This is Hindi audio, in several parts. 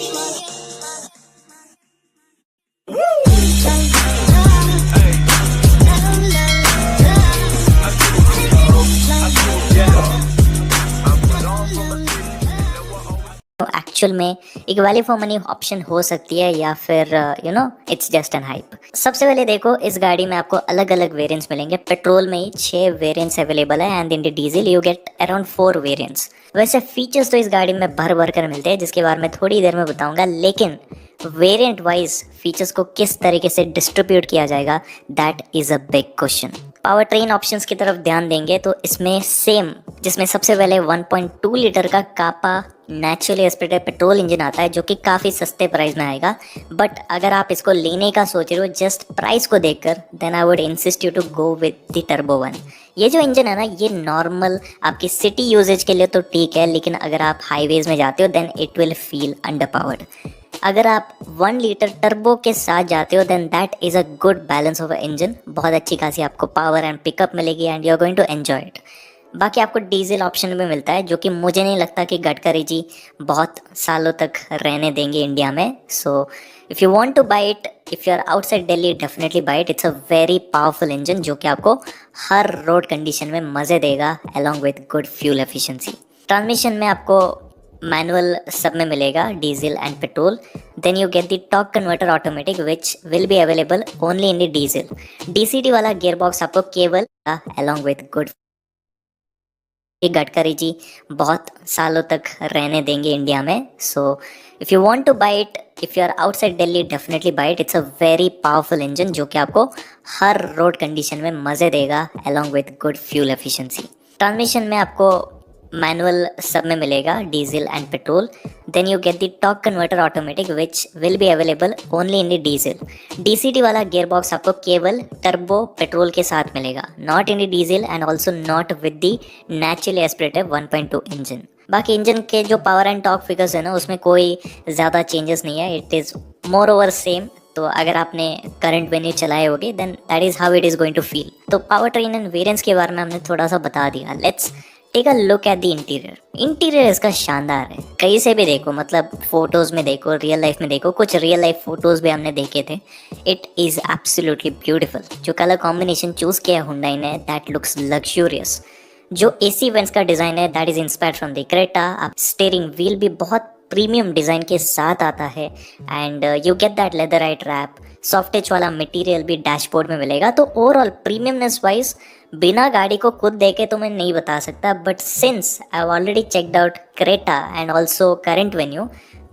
तो एक्चुअल में एक वैल्यू फॉर मनी ऑप्शन हो सकती है या फिर इट्स जस्ट एन हाइप। सबसे पहले देखो, इस गाड़ी में आपको अलग अलग वेरिएंट्स मिलेंगे। पेट्रोल में ही 6 वेरिएंट्स अवेलेबल है and in the diesel you get around 4 variants. वैसे फीचर्स तो इस गाड़ी में भर भर कर मिलते हैं जिसके बारे में थोड़ी देर में बताऊंगा, लेकिन वेरिएंट वाइज फीचर्स को किस तरीके से डिस्ट्रीब्यूट किया जाएगा that is a big question. Power train options की तरफ ध्यान देंगे तो इसमें सेम, जिसमें सबसे पहले 1.2 लीटर का कापा नेचुरली एस्पिरेटेड पेट्रोल इंजन आता है जो कि काफ़ी सस्ते प्राइस में आएगा। बट अगर आप इसको लेने का सोच रहे हो जस्ट प्राइस को देखकर, then I would insist you to go with the turbo one. ये जो इंजन है ना, ये नॉर्मल आपकी सिटी यूजेज के लिए तो ठीक है, लेकिन अगर आप हाईवेज में जाते हो then it will feel underpowered. अगर आप 1 लीटर टर्बो के साथ जाते हो then that is a good balance of a engine. बहुत अच्छी खासी आपको पावर एंड पिकअप मिलेगी and you are going to enjoy it. बाकी आपको डीजल ऑप्शन भी मिलता है जो कि मुझे नहीं लगता कि गडकरी जी बहुत सालों तक रहने देंगे इंडिया में। So if you want to buy it, if you are outside Delhi, definitely buy it. It's a very powerful engine जो कि आपको हर रोड कंडीशन में मज़े देगा along with good fuel efficiency. Transmission में आपको मैनुअल सब में मिलेगा, diesel and petrol. Then you get the torque converter automatic which will be available only in the diesel. DCT वाला गियर बॉक्स आपको केवल along with good. Gadkari ji बहुत सालों तक रहने देंगे इंडिया में। So if you want to buy it, if you are outside Delhi, definitely buy it. It's a very powerful engine जो कि आपको हर रोड कंडीशन में मज़े देगा along with good fuel efficiency. Transmission में आपको मैनुअल सब में मिलेगा, diesel and petrol. Then you get the torque converter automatic which will be available only in the diesel. DCT वाला गियर बॉक्स आपको केवल टर्बो पेट्रोल के साथ मिलेगा, not in the diesel and also not with the naturally aspirated 1.2 engine. बाकी इंजन के जो पावर एंड टॉर्क फिगर्स है ना, उसमें कोई ज़्यादा चेंजेस नहीं है, it is more over same. तो अगर आपने करंट वेन्यू चलाए होगे then that is how it is going to feel. तो पावर ट्रेन एंड वेरिएंट्स के बारे में हमने थोड़ा सा बता दिया। Let's take a look at the interior. Interior इसका शानदार है, कहीं से भी देखो, मतलब फोटोज में देखो, रियल लाइफ में देखो, कुछ रियल लाइफ फोटोज भी हमने देखे थे। It is absolutely beautiful. जो कलर कॉम्बिनेशन चूज किया हुंडई ने, दैट लुक्स लग्जूरियस। जो एसी वेंट्स का डिज़ाइन है that is inspired from the Creta. आप स्टीयरिंग व्हील भी बहुत प्रीमियम डिज़ाइन के साथ आता है and you get that leatherette wrap. Soft touch वाला मटेरियल भी डैशबोर्ड में मिलेगा। तो ओवरऑल प्रीमियमनेस वाइज बिना गाड़ी को खुद देखे तो मैं नहीं बता सकता, but since I have already checked out Creta and also current venue,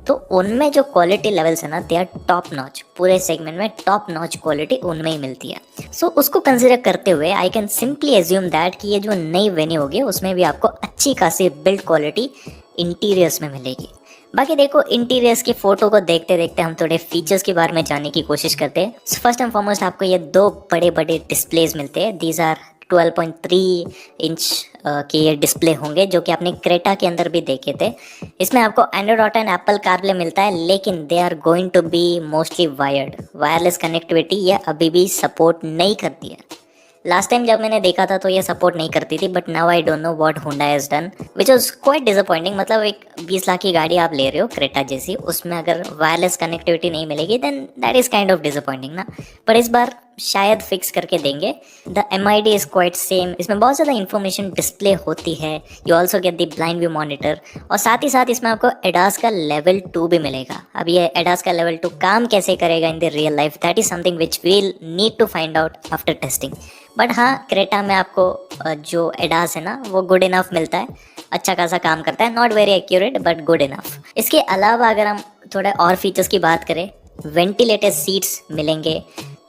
तो उनमें जो क्वालिटी लेवल्स है ना, दे आर टॉप नॉच। पूरे सेगमेंट में टॉप नॉच क्वालिटी उनमें ही मिलती है। सो उसको कंसिडर करते हुए I can simply assume that कि ये जो नई वेन्यू होगी उसमें भी आपको अच्छी खासी बिल्ड क्वालिटी इंटीरियर्स में मिलेगी। बाकी देखो, इंटीरियर्स की फोटो को देखते देखते हम थोड़े फीचर्स के बारे में जानने की कोशिश करते हैं। फर्स्ट एंड फॉरमोस्ट आपको ये 2 बड़े बड़े डिस्प्लेज मिलते हैं। दीज आर 12.3 इंच के ये डिस्प्ले होंगे जो कि आपने क्रेटा के अंदर भी देखे थे। इसमें आपको Android Auto and Apple CarPlay मिलता है, लेकिन they are going to be mostly wired. Wireless connectivity ये अभी भी सपोर्ट नहीं करती है। लास्ट टाइम जब मैंने देखा था तो ये सपोर्ट नहीं करती थी, but now I don't know what Honda has done which was quite disappointing. मतलब एक 20 लाख की गाड़ी आप ले रहे हो क्रेटा जैसी, उसमें अगर वायरलेस कनेक्टिविटी नहीं मिलेगी then that is kind of disappointing ना। पर इस बार शायद फिक्स करके देंगे। The MID is quite same. इसमें बहुत ज़्यादा इन्फॉर्मेशन डिस्प्ले होती है। You also get the blind view monitor और साथ ही साथ इसमें आपको एडास का लेवल 2 भी मिलेगा। अब ये एडास का लेवल 2 काम कैसे करेगा in the real life, that is something which we'll need to find out after testing. But हाँ, क्रेटा में आपको जो एडास है ना वो गुड इनफ मिलता है, अच्छा खासा काम करता है। Not very accurate but good enough. इसके अलावा अगर हम थोड़े और फीचर्स की बात करें, वेंटिलेटेड सीट्स मिलेंगे,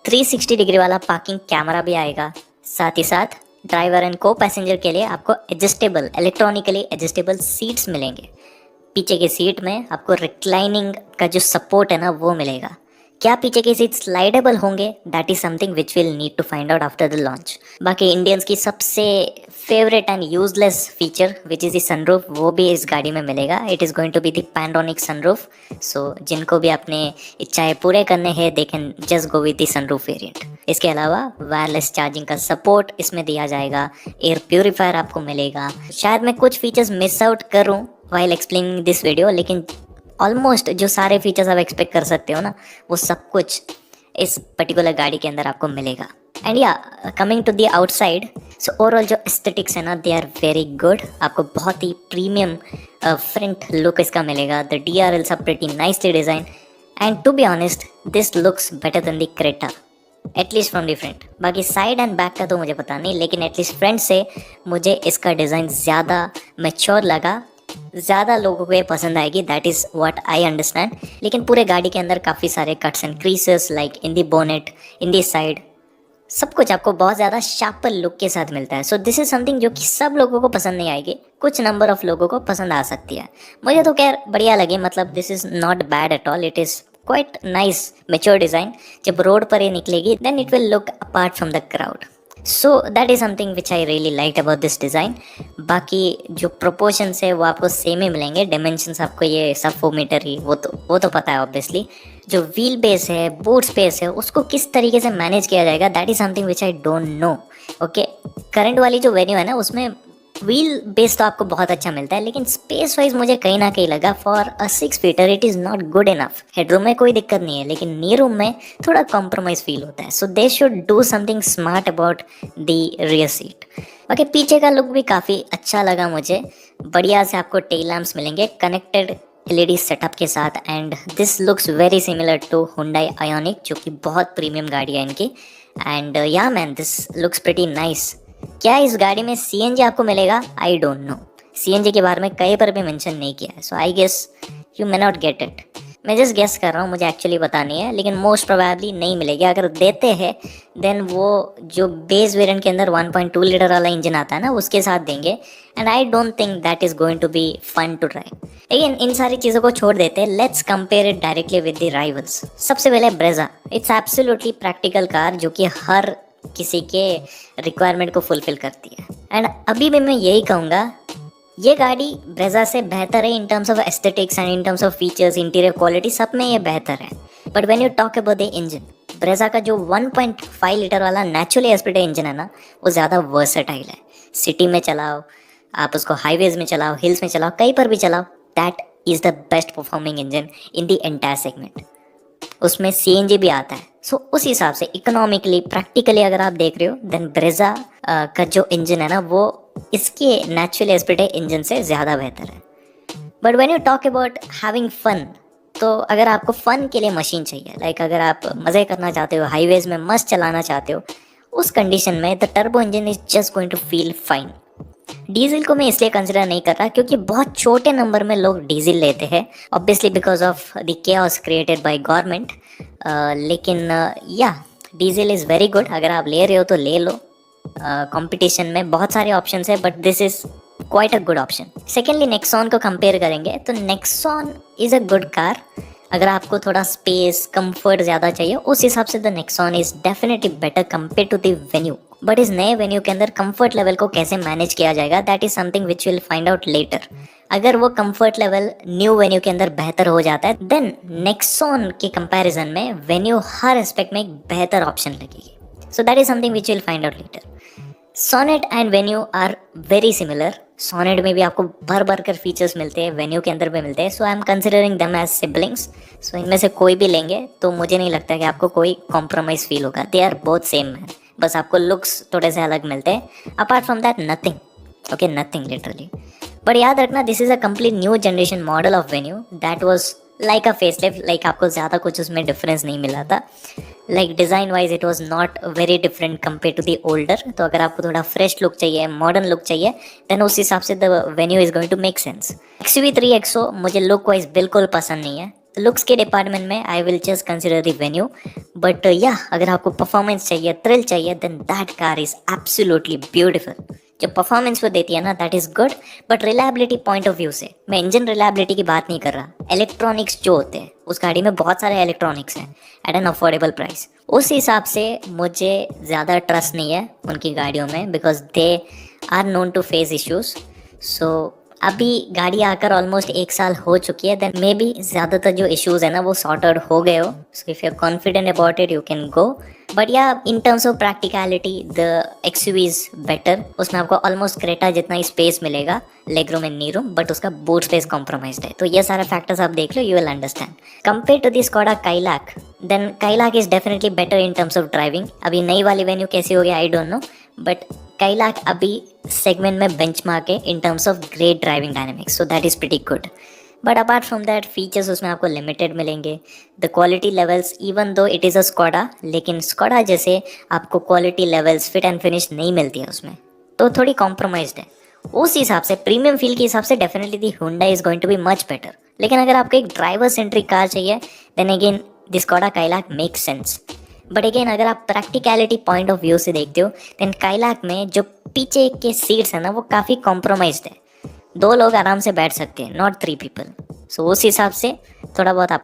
360 डिग्री वाला पार्किंग कैमरा भी आएगा। साथ ही साथ ड्राइवर एंड को पैसेंजर के लिए आपको एडजस्टेबल, इलेक्ट्रॉनिकली एडजस्टेबल सीट्स मिलेंगे। पीछे की सीट में आपको रिक्लाइनिंग का जो सपोर्ट है ना वो मिलेगा। क्या पीछे की सीट स्लाइडेबल होंगे, that is something which will need to find out after the launch. बाकी इंडियंस की सबसे favourite and useless feature which is the sunroof, वो भी इस गाड़ी में मिलेगा। It is going to be the panoramic sunroof. So जिनको भी अपने इच्छाएं पूरे करने हैं they can just go with the sunroof variant. इसके अलावा वायरलेस चार्जिंग का सपोर्ट इसमें दिया जाएगा। एयर प्योरीफायर आपको मिलेगा। शायद मैं कुछ फीचर्स मिस आउट करूँ वाइल एक्सप्लेनिंग दिस वीडियो, लेकिन ऑलमोस्ट जो सारे फीचर्स आप एक्सपेक्ट कर सकते हो ना, वो सब कुछ इस पर्टिकुलर गाड़ी के अंदर आपको मिलेगा। एंड या coming to the outside, so overall जो एस्थेटिक्स है ना, दे आर वेरी गुड। आपको बहुत ही प्रीमियम फ्रंट लुक इसका मिलेगा। The DRLs are pretty nicely design and to be honest this looks better than the Creta, at least from the front. बाकी साइड एंड बैक का तो मुझे पता नहीं, लेकिन एटलीस्ट फ्रंट से मुझे इसका डिज़ाइन ज़्यादा मैच्योर लगा, ज़्यादा लोगों को ये पसंद आएगी, that is what I understand. लेकिन पूरे गाड़ी के अंदर काफ़ी सारे cuts and creases like in the bonnet, in the side, सब कुछ आपको बहुत ज़्यादा शार्पर लुक के साथ मिलता है। सो दिस इज़ समथिंग जो कि सब लोगों को पसंद नहीं आएगी, कुछ नंबर ऑफ लोगों को पसंद आ सकती है। मुझे तो खैर बढ़िया लगे, मतलब this is not bad at all, it is quite nice mature design. जब रोड पर ये निकलेगी then it will look apart from the crowd. So that is something which I really like about this design. बाकी जो प्रोपोर्शंस है वो आपको सेम ही मिलेंगे, डायमेंशंस आपको ये सब 4 मीटर ही, वो तो पता है ऑब्वियसली। जो व्हील बेस है, बूट स्पेस है, उसको किस तरीके से मैनेज किया जाएगा, that is something which I don't know. Okay, current वाली जो वेन्यू है ना, उसमें व्हील बेस तो आपको बहुत अच्छा मिलता है, लेकिन स्पेस वाइज मुझे कहीं ना कहीं लगा for a 6 fitter it is not good enough. Headroom में कोई दिक्कत नहीं है, लेकिन नी रूम में थोड़ा कॉम्प्रोमाइज़ फील होता है। So they should do something smart about the rear seat. बाकी पीछे का लुक भी काफ़ी अच्छा लगा मुझे। बढ़िया से आपको टेल लैम्प्स मिलेंगे कनेक्टेड LED सेटअप के साथ, and this looks very similar to Hyundai Ioniq, जो कि बहुत प्रीमियम गाड़ी है इनकी। एंड या man, this looks pretty nice. क्या इस गाड़ी में CNG आपको मिलेगा? आई डोंट नो, CNG के बारे में कहीं पर भी मेंशन नहीं किया है, so I guess you may not get it. मैं जस्ट गेस कर रहा हूँ, मुझे एक्चुअली पता नहीं है, लेकिन मोस्ट प्रोबेबली नहीं मिलेगी। अगर देते हैं देन वो जो बेस वेरिएंट के अंदर 1.2 लीटर वाला इंजन आता है ना, उसके साथ देंगे, and I don't think that is going to be fun to drive. लेकिन इन सारी चीज़ों को छोड़ देते हैं, let's compare it directly with the rivals. सबसे पहले Brezza, it's absolutely practical car जो कि हर किसी के रिक्वायरमेंट को फुलफिल करती है। एंड अभी भी मैं यही कहूँगा, ये गाड़ी ब्रेजा से बेहतर है इन terms of aesthetics and in terms of features, interior quality, सब में ये बेहतर है। But when you talk about the engine, Brezza का जो 1.5 लीटर वाला नेचुरली एस्पिरेटेड इंजन है ना, वो ज़्यादा वर्सेटाइल है। सिटी में चलाओ, आप उसको हाईवेज में चलाओ, हिल्स में चलाओ, कहीं पर भी चलाओ, that is the best performing engine in the entire segment. उसमें CNG भी आता है। सो उस हिसाब से इकोनॉमिकली, प्रैक्टिकली अगर आप देख रहे हो, देन ब्रेजा का जो इंजन है ना, वो इसके नेचुरली एस्पिरेटेड इंजन से ज़्यादा बेहतर है। But when you talk about having fun, तो अगर आपको फन के लिए मशीन चाहिए, लाइक अगर आप मज़े करना चाहते हो, हाईवेज में मस्त चलाना चाहते हो, उस कंडीशन में the turbo engine is just going to feel fine. Diesel को मैं इसलिए कंसिडर नहीं कर रहा क्योंकि बहुत छोटे नंबर में लोग डीजल लेते हैं, obviously because of the chaos created by government. लेकिन या डीजल इज़ वेरी गुड, अगर आप ले रहे हो तो ले लो। कंपटीशन में बहुत सारे ऑप्शंस है, but this is quite a good option. Secondly Nexon को कंपेयर करेंगे तो Nexon is a good car. अगर आपको थोड़ा स्पेस, कंफर्ट ज़्यादा चाहिए, उस हिसाब से the Nexon is definitely better compare to the Venue. But इस नए वेन्यू के अंदर कंफर्ट लेवल को कैसे मैनेज किया जाएगा, that is something which will find out letter. अगर वो कंफर्ट लेवल न्यू वेन्यू के अंदर बेहतर हो जाता है, देन नेक्सॉन के कंपैरिजन में वेन्यू हर एस्पेक्ट में एक बेहतर ऑप्शन लगेगी। So that is something which will find out later. Sonet and Venue are very similar. Sonet में भी आपको भर भर कर फीचर्स मिलते हैं, वेन्यू के अंदर भी मिलते हैं। So I am considering them as siblings. So इनमें से कोई भी लेंगे तो मुझे नहीं लगता कि आपको कोई कॉम्प्रोमाइज़ फील होगा। दे आर बोथ सेम है, बस आपको लुक्स थोड़े से अलग मिलते हैं। Apart from that nothing, okay, nothing literally. But याद रखना, this is a complete new generation model of Venue that was like a facelift. Like आपको ज़्यादा कुछ उसमें डिफरेंस नहीं मिला था। Like design wise it was not very different compare to the older. तो अगर आपको थोड़ा फ्रेश लुक चाहिए, मॉडर्न लुक चाहिए, देन उस हिसाब से the Venue is going to make sense. XUV3 XO मुझे लुक वाइज बिल्कुल पसंद नहीं है। लुक्स के डिपार्टमेंट में I will just consider the Venue. But या अगर आपको परफॉर्मेंस चाहिए, थ्रिल चाहिए, then that car is absolutely beautiful. जो परफॉर्मेंस वो देती है ना, that is good. But reliability point of view से, मैं इंजन रिलायबिलिटी की बात नहीं कर रहा, इलेक्ट्रॉनिक्स जो होते हैं उस गाड़ी में बहुत सारे इलेक्ट्रॉनिक्स हैं एट एन अफोर्डेबल प्राइस। उस हिसाब से मुझे ज़्यादा ट्रस्ट नहीं है उनकी गाड़ियों में, because they are known to face issues. So अभी गाड़ी आकर ऑलमोस्ट 1 साल हो चुकी है, देन मे बी ज़्यादातर जो इश्यूज़ है ना वो सॉर्ट आउट हो गए हो। So if you are confident about it, you can go. But या in terms of practicality the XUV is better, उसमें आपको ऑलमोस्ट क्रेटा जितना ही स्पेस मिलेगा, leg room and knee room, but उसका बूट स्पेस कॉम्प्रोमाइज्ड है। तो ये सारे फैक्टर्स आप देख लो, you will understand. Compare to the Skoda Kylaq, then Kylaq is definitely better in terms of driving. अभी नई वाली वेन्यू कैसी होगी I don't know, but Kylaq अभी सेगमेंट में बेंचमार्क है इन terms of great driving dynamics, so that is pretty good. But apart from that features उसमें आपको लिमिटेड मिलेंगे। The quality levels, even though it is a Skoda, लेकिन स्कोडा जैसे आपको quality levels fit and finish नहीं मिलती है उसमें, तो थोड़ी कॉम्प्रोमाइज्ड है। उस हिसाब से प्रीमियम फील के हिसाब से definitely the Hyundai is going to be much better. लेकिन अगर आपको एक ड्राइवर सेंट्रिक कार चाहिए, then again the Skoda Kylaq makes sense. But again अगर आप प्रैक्टिकलिटी पॉइंट ऑफ व्यू से देखते हो, देन काइलाक में जो पीछे के सीट्स है ना, वो काफ़ी कॉम्प्रोमाइज्ड है। 2 लोग आराम से बैठ सकते हैं, नॉट 3 पीपल। सो उस हिसाब से थोड़ा बहुत आप